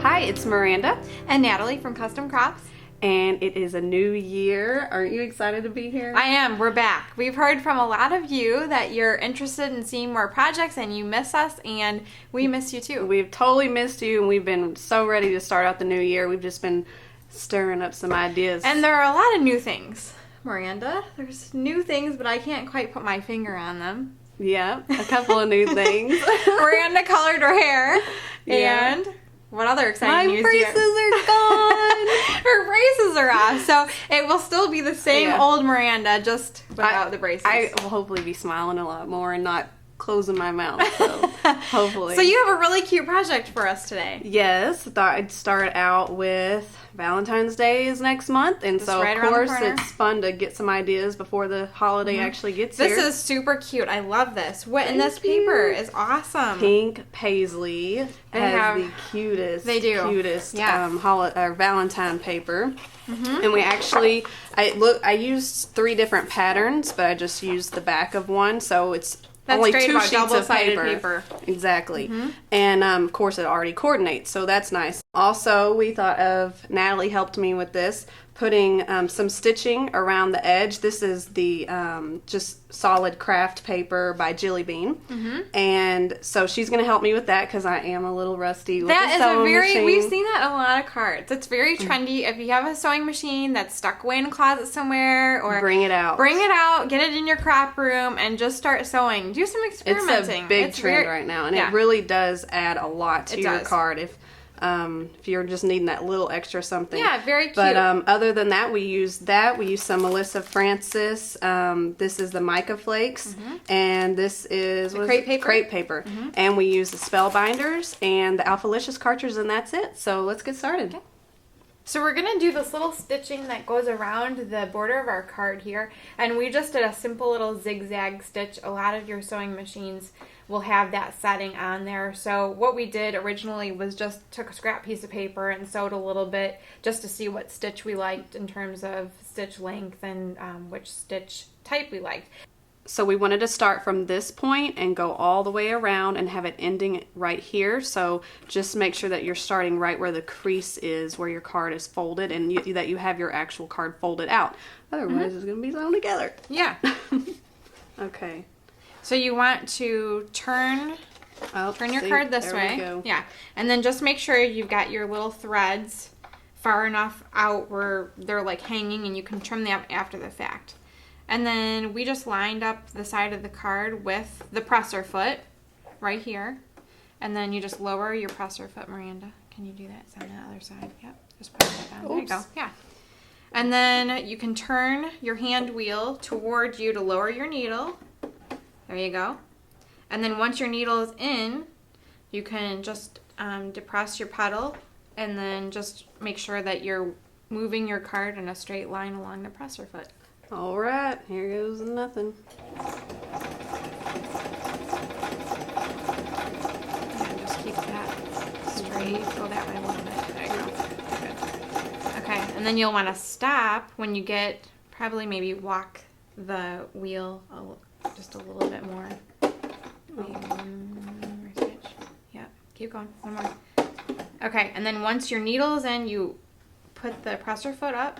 Hi, it's Miranda. And Natalie from Custom Crops. And it is a new year. Aren't you excited to be here? I am. We're back. We've heard from a lot of you that you're interested in seeing more projects and you miss us, and we miss you too. We've totally missed you, and we've been so ready to start out the new year. We've just been stirring up some ideas. And there are a lot of new things, Miranda. There's new things, but I can't quite put my finger on them. Yeah, a couple of new things. Miranda colored her hair. Yeah. And what other exciting news? My braces are gone. Her braces are off, so it will still be the same Yeah. old Miranda, just without the braces. I will hopefully be smiling a lot more and not closing my mouth, so hopefully. So you have a really cute project for us today. Yes, thought I'd start out with Valentine's Day is next month, and Just so right of around the course corner. it's fun to get some ideas before the holiday actually gets This here. is super cute. I love this. What in Thank this paper you. is awesome. Pink paisley have- has the cutest, They do. cutest Yeah. Valentine paper. And we actually, I used 3 different patterns, but I just used the back of one, so it's That's only great 2 about sheets of double-sided paper. paper. Exactly. And of course it already coordinates, so that's nice. Also, we thought of, Natalie helped me with this, putting some stitching around the edge. This is the just solid craft paper by Jilly Bean. And so she's going to help me with that because I am a little rusty with That the is sewing a very, machine. we've seen that in a lot of cards. It's very trendy. If you have a sewing machine that's stuck away in a closet somewhere, or Bring it out. bring it out, get it in your crop room, and just start sewing. Do some It's experimenting. a big trend right now, and it really does add a lot to It your does. card if you're just needing that little extra something. Yeah, very cute. But other than that, we use some Melissa Francis. This is the mica flakes, and this is what is crepe it? paper? Crepe paper. And we use the Spellbinders and the Alphalicious cartridge, and that's it. So let's get started. Okay. So we're going to do this little stitching that goes around the border of our card here, and we just did a simple little zigzag stitch. A lot of your sewing machines will have that setting on there. So what we did originally was just took a scrap piece of paper and sewed a little bit just to see what stitch we liked in terms of stitch length and which stitch type we liked. So we wanted to start from this point and go all the way around and have it ending right here. So just make sure that you're starting right where the crease is, where your card is folded, and that you have your actual card folded out. Otherwise, it's going to be sewn together. Yeah. Okay. So you want to turn your card this way. We go. Yeah. And then just make sure you've got your little threads far enough out where they're like hanging, and you can trim them after the fact. And then we just lined up the side of the card with the presser foot right here. And then you just lower your presser foot, Miranda. Can you do that? It's on the other side. Yep. Just put it down. There you go. Yeah. And then you can turn your hand wheel toward you to lower your needle. There you go. And then once your needle is in, you can just depress your pedal and then just make sure that you're moving your card in a straight line along the presser foot. All right, here goes nothing. And just keep that straight. Go that way a little bit. There you go. Good. Okay, and then you'll want to stop when you get, probably maybe walk the wheel just a little bit more. Yeah, keep going. One more. Okay, and then once your needle is in, you put the presser foot up.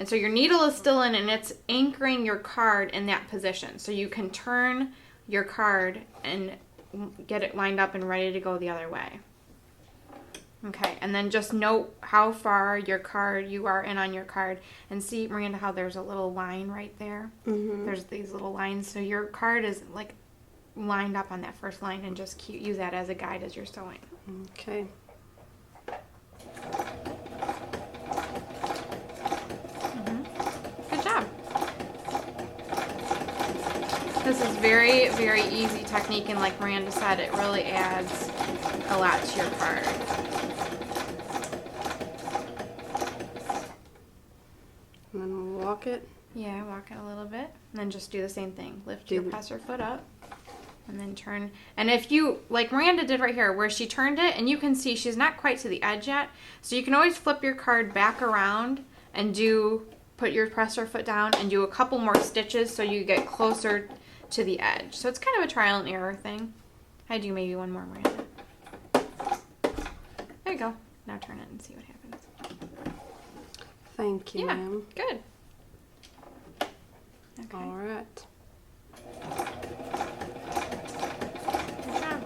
And so your needle is still in, and it's anchoring your card in that position. So you can turn your card and get it lined up and ready to go the other way. Okay, and then just note how far you are in on your card. And see, Miranda, how there's a little line right there? There's these little lines. So your card is like lined up on that first line, and just use that as a guide as you're sewing. Okay. Good job. This is very, very easy technique, and like Miranda said, it really adds a lot to your card. And then we'll walk it. Yeah, walk it a little bit, and then just do the same thing. Lift your presser foot up, and then turn. And if you, like Miranda did right here, where she turned it, and you can see she's not quite to the edge yet, so you can always flip your card back around and put your presser foot down and do a couple more stitches so you get closer to the edge. So it's kind of a trial and error thing. I do maybe one more, Miranda. There you go. Now turn it and see what happens. Thank you, Yeah, ma'am. good. Okay. All right. Good job.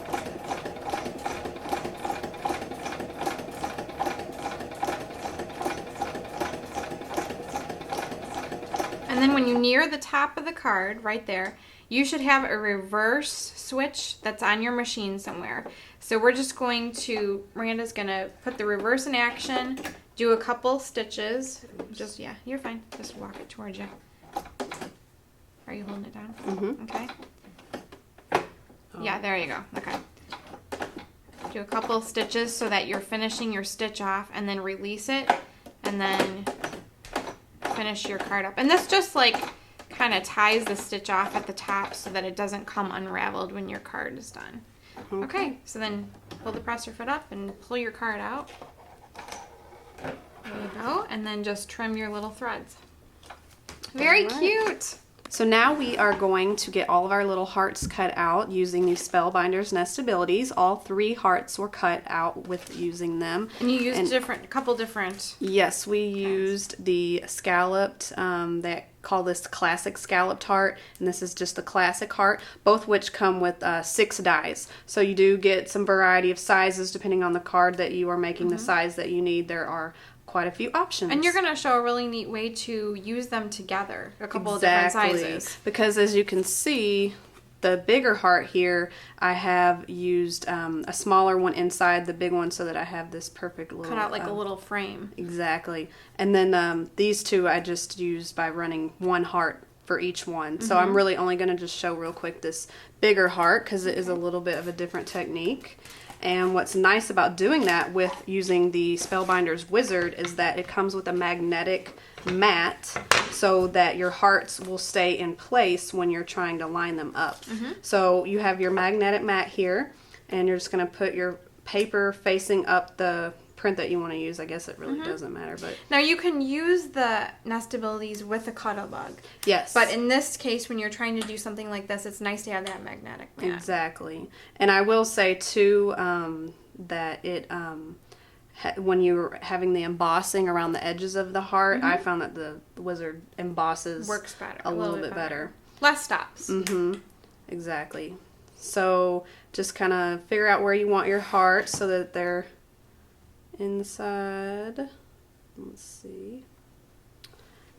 And then when you near the top of the card, right there, you should have a reverse switch that's on your machine somewhere. So we're just going to, Miranda's going to put the reverse in action, do a couple stitches. Just, yeah, you're fine. Just walk it towards you. Are you holding it down? Mm-hmm. Okay. Yeah, there you go. Okay. Do a couple stitches so that you're finishing your stitch off, and then release it, and then finish your card up. And this just like kind of ties the stitch off at the top so that it doesn't come unraveled when your card is done. Okay, so then pull the presser foot up and pull your card out. There you go. And then just trim your little threads. Very cute. So now we are going to get all of our little hearts cut out using these Spellbinders Nestabilities. All 3 hearts were cut out with using them. And you used a couple different. Yes, we used the scalloped, they call this classic scalloped heart, and this is just the classic heart, both which come with 6 dies. So you do get some variety of sizes depending on the card that you are making, the size that you need. There are quite a few options. And you're going to show a really neat way to use them together, a couple of different sizes. Because as you can see, the bigger heart here, I have used a smaller one inside the big one so that I have this perfect little... Cut out like a little frame. Exactly. And then these 2 I just used by running 1 heart for each one. So I'm really only going to just show real quick this bigger heart because it is a little bit of a different technique. And what's nice about doing that with using the Spellbinders Wizard is that it comes with a magnetic mat so that your hearts will stay in place when you're trying to line them up. So you have your magnetic mat here, and you're just going to put your paper facing up the print that you want to use. I guess it really doesn't matter. But now you can use the Nestabilities with a Cuttlebug. Yes. But in this case, when you're trying to do something like this, it's nice to have that magnetic mat. Exactly. And I will say too that it when you're having the embossing around the edges of the heart, I found that the Wizard embosses works better, a little bit better. Less stops. Exactly. So just kind of figure out where you want your heart so that they're inside. Let's see.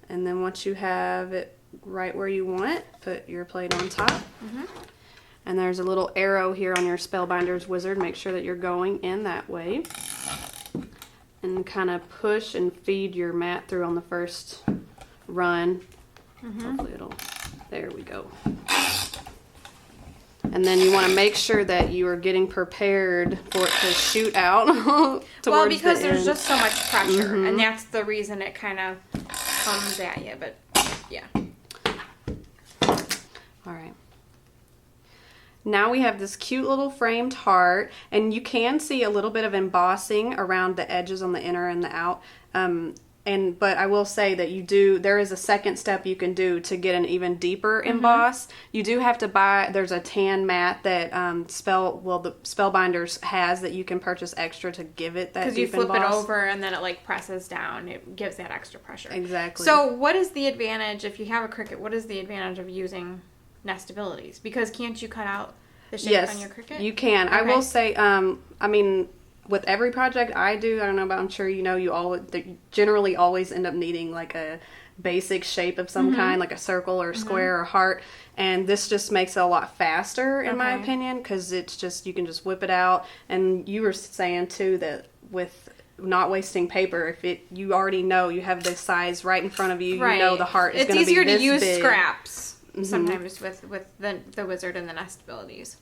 And then once you have it right where you want it, put your plate on top. And there's a little arrow here on your Spellbinders Wizard. Make sure that you're going in that way. And kind of push and feed your mat through on the first run. Hopefully it'll... There we go. And then you want to make sure that you are getting prepared for it to shoot out. Well, because there's just so much pressure, and that's the reason it kind of comes at you. But yeah. All right. Now we have this cute little framed heart, and you can see a little bit of embossing around the edges on the inner and the out. But I will say that there is a second step you can do to get an even deeper emboss. You do have to buy, there's a tan mat that the Spellbinders has that you can purchase extra to give it that deep emboss. Because you flip it over and then it like presses down. It gives that extra pressure. Exactly. So what is the advantage, if you have a Cricut, what is the advantage of using Nestabilities? Because can't you cut out the shape on your Cricut? Yes, you can. Okay. I will say, with every project I do, I don't know, but I'm sure you know, you generally always end up needing like a basic shape of some kind, like a circle or a square or heart. And this just makes it a lot faster, in my opinion, because it's just, you can just whip it out. And you were saying too that with not wasting paper, if you already know you have the size right in front of you, you know the heart is going to be this big. It's easier to use scraps sometimes with the Wizard and the Nestabilities.